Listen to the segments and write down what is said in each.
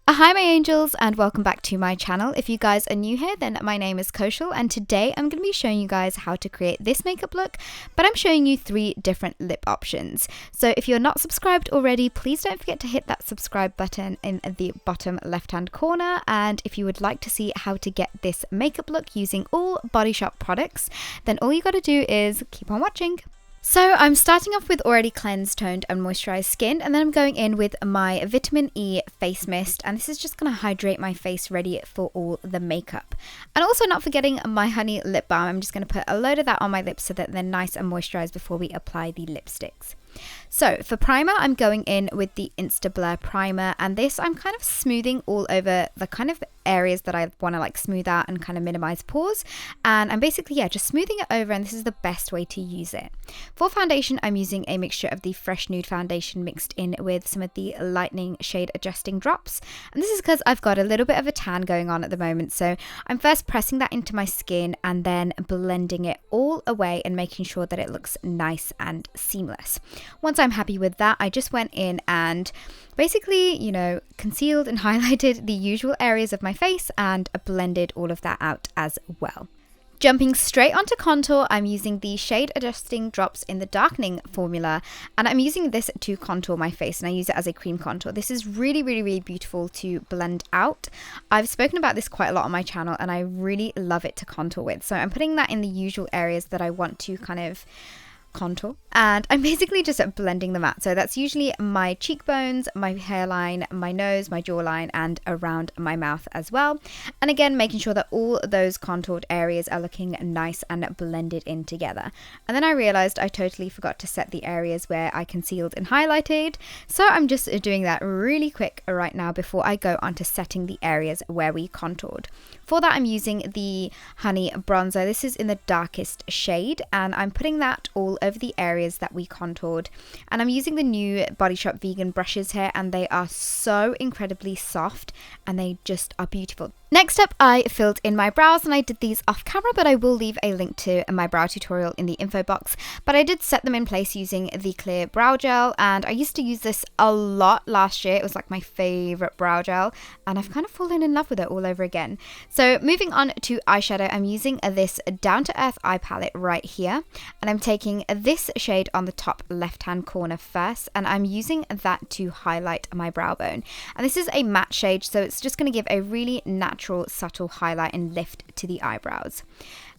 Hi my angels, and welcome back to my channel. If you guys are new here, then my name is Kaushal, and today I'm going to be showing you guys how to create this makeup look, but I'm showing you 3 different lip options. So if you're not subscribed already, please don't forget to hit that subscribe button in the bottom left hand corner, and if you would like to see how to get this makeup look using all Body Shop products, then all you got to do is keep on watching. So I'm starting off with already cleansed, toned and moisturized skin, and then I'm going in with my vitamin E face mist, and this is just going to hydrate my face ready for all the makeup. And also not forgetting my honey lip balm. I'm just going to put a load of that on my lips so that they're nice and moisturized before we apply the lipsticks. So for primer, I'm going in with the Insta Blur primer, and this I'm kind of smoothing all over the kind of areas that I want to like smooth out and kind of minimize pores, and I'm basically just smoothing it over, and this is the best way to use it. For foundation, I'm using a mixture of the Fresh Nude foundation mixed in with some of the lightening shade adjusting drops, and this is because I've got a little bit of a tan going on at the moment, so I'm first pressing that into my skin and then blending it all away and making sure that it looks nice and seamless. Once I'm happy with that, I just went in and basically, concealed and highlighted the usual areas of my face and blended all of that out as well. Jumping straight onto contour, I'm using the shade adjusting drops in the darkening formula, and I'm using this to contour my face, and I use it as a cream contour. This is really, really, really beautiful to blend out. I've spoken about this quite a lot on my channel, and I really love it to contour with. So I'm putting that in the usual areas that I want to kind of contour, and I'm basically just blending them out. So that's usually my cheekbones, my hairline, my nose, my jawline, and around my mouth as well. And again, making sure that all those contoured areas are looking nice and blended in together. And then I realized I totally forgot to set the areas where I concealed and highlighted, so I'm just doing that really quick right now before I go on to setting the areas where we contoured. For that, I'm using the Honey Bronzer. This is in the darkest shade, and I'm putting that all over the areas that we contoured. And I'm using the new Body Shop vegan brushes here, and they are so incredibly soft and they just are beautiful. Next up, I filled in my brows, and I did these off camera, but I will leave a link to my brow tutorial in the info box. But I did set them in place using the clear brow gel, and I used to use this a lot last year. It was like my favorite brow gel, and I've kind of fallen in love with it all over again. So moving on to eyeshadow, I'm using this Down to Earth eye palette right here, and I'm taking this shade on the top left hand corner first, and I'm using that to highlight my brow bone. And this is a matte shade, so it's just going to give a really natural subtle highlight and lift to the eyebrows.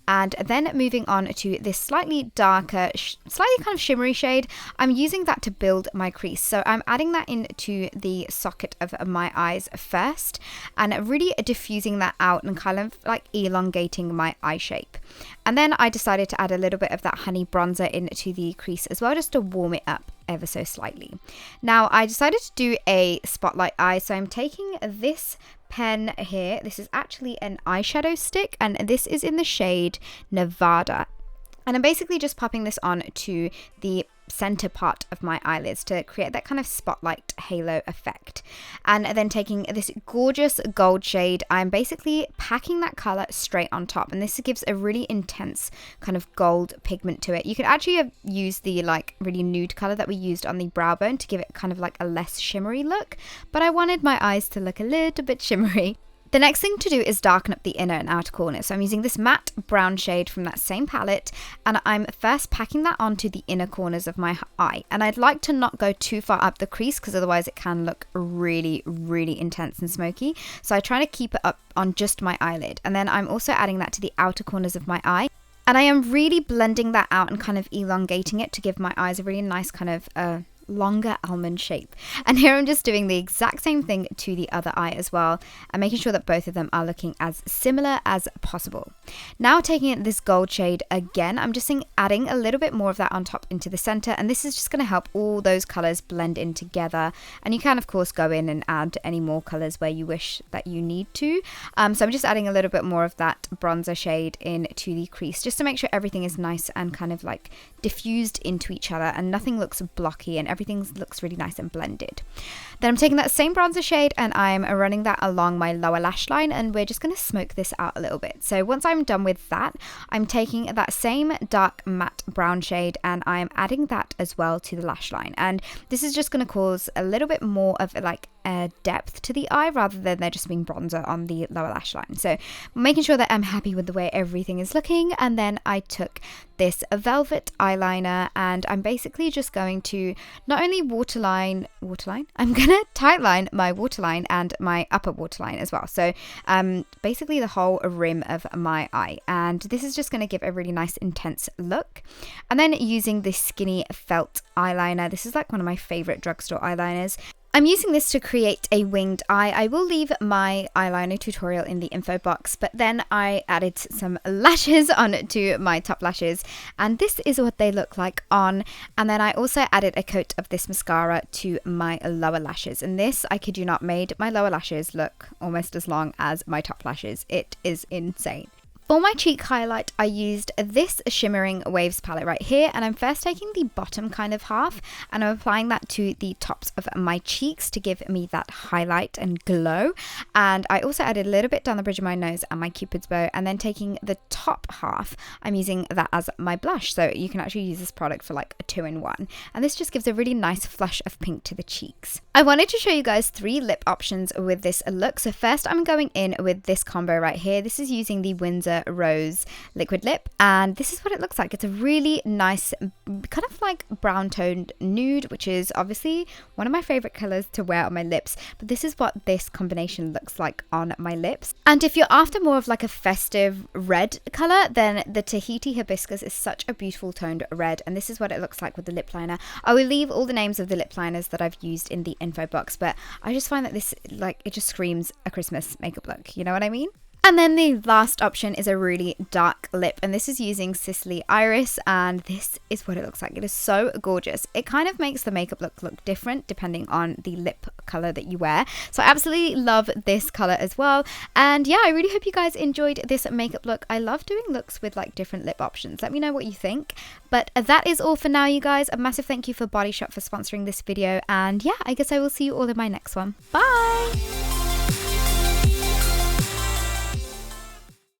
And then moving on to this slightly darker, slightly kind of shimmery shade, I'm using that to build my crease. So I'm adding that into the socket of my eyes first, and really diffusing that out and kind of like elongating my eye shape. And then I decided to add a little bit of that honey bronzer into the crease as well, just to warm it up ever so slightly. Now I decided to do a spotlight eye, so I'm taking this pen here. This is actually an eyeshadow stick, and this is in the shade Nevada, and I'm basically just popping this on to the center part of my eyelids to create that kind of spotlight halo effect. And then taking this gorgeous gold shade, I'm basically packing that color straight on top, and this gives a really intense kind of gold pigment to it. You could actually have used the like really nude color that we used on the brow bone to give it kind of like a less shimmery look, but I wanted my eyes to look a little bit shimmery. The next thing to do is darken up the inner and outer corners. So I'm using this matte brown shade from that same palette, and I'm first packing that onto the inner corners of my eye. And I'd like to not go too far up the crease, because otherwise it can look really, really intense and smoky. So I try to keep it up on just my eyelid. And then I'm also adding that to the outer corners of my eye. And I am really blending that out and kind of elongating it to give my eyes a really nice kind of longer almond shape. And here I'm just doing the exact same thing to the other eye as well, and making sure that both of them are looking as similar as possible. Now taking this gold shade again, I'm just adding a little bit more of that on top into the center, and this is just going to help all those colors blend in together. And you can of course go in and add any more colors where you wish that you need to. So I'm just adding a little bit more of that bronzer shade into the crease, just to make sure everything is nice and kind of like diffused into each other, and nothing looks blocky, and everything looks really nice and blended. Then I'm taking that same bronzer shade, and I'm running that along my lower lash line, and we're just going to smoke this out a little bit. So once I'm done with that, I'm taking that same dark matte brown shade, and I'm adding that as well to the lash line. And this is just going to cause a little bit more of like a depth to the eye rather than there just being bronzer on the lower lash line. So making sure that I'm happy with the way everything is looking. And then I took this velvet eyeliner and I'm basically just going to not only waterline, I'm gonna tightline my waterline and my upper waterline as well. So basically the whole rim of my eye, and this is just going to give a really nice intense look. And then using this skinny felt eyeliner, this is like one of my favorite drugstore eyeliners. I'm using this to create a winged eye. I will leave my eyeliner tutorial in the info box, but then I added some lashes onto my top lashes, and this is what they look like on. And then I also added a coat of this mascara to my lower lashes, and this, I kid you not, made my lower lashes look almost as long as my top lashes. It is insane. For my cheek highlight, I used this Shimmering Waves palette right here, and I'm first taking the bottom kind of half and I'm applying that to the tops of my cheeks to give me that highlight and glow. And I also added a little bit down the bridge of my nose and my cupid's bow, and then taking the top half, I'm using that as my blush. So you can actually use this product for like a 2-in-1, and this just gives a really nice flush of pink to the cheeks. I wanted to show you guys 3 lip options with this look. So first I'm going in with this combo right here. This is using the Windsor Rose liquid lip, and this is what it looks like. It's a really nice kind of like brown toned nude, which is obviously one of my favorite colors to wear on my lips, but this is what this combination looks like on my lips. And if you're after more of like a festive red color, then the Tahiti Hibiscus is such a beautiful toned red, and this is what it looks like with the lip liner. I will leave all the names of the lip liners that I've used in the info box, but I just find that this, like, it just screams a Christmas makeup look, you know what I mean? And then the last option is a really dark lip, and this is using Sicily Iris, and this is what it looks like. It is so gorgeous. It kind of makes the makeup look different depending on the lip color that you wear. So I absolutely love this color as well. And yeah, I really hope you guys enjoyed this makeup look. I love doing looks with like different lip options. Let me know what you think. But that is all for now, you guys. A massive thank you for Body Shop for sponsoring this video, and yeah, I guess I will see you all in my next one. Bye!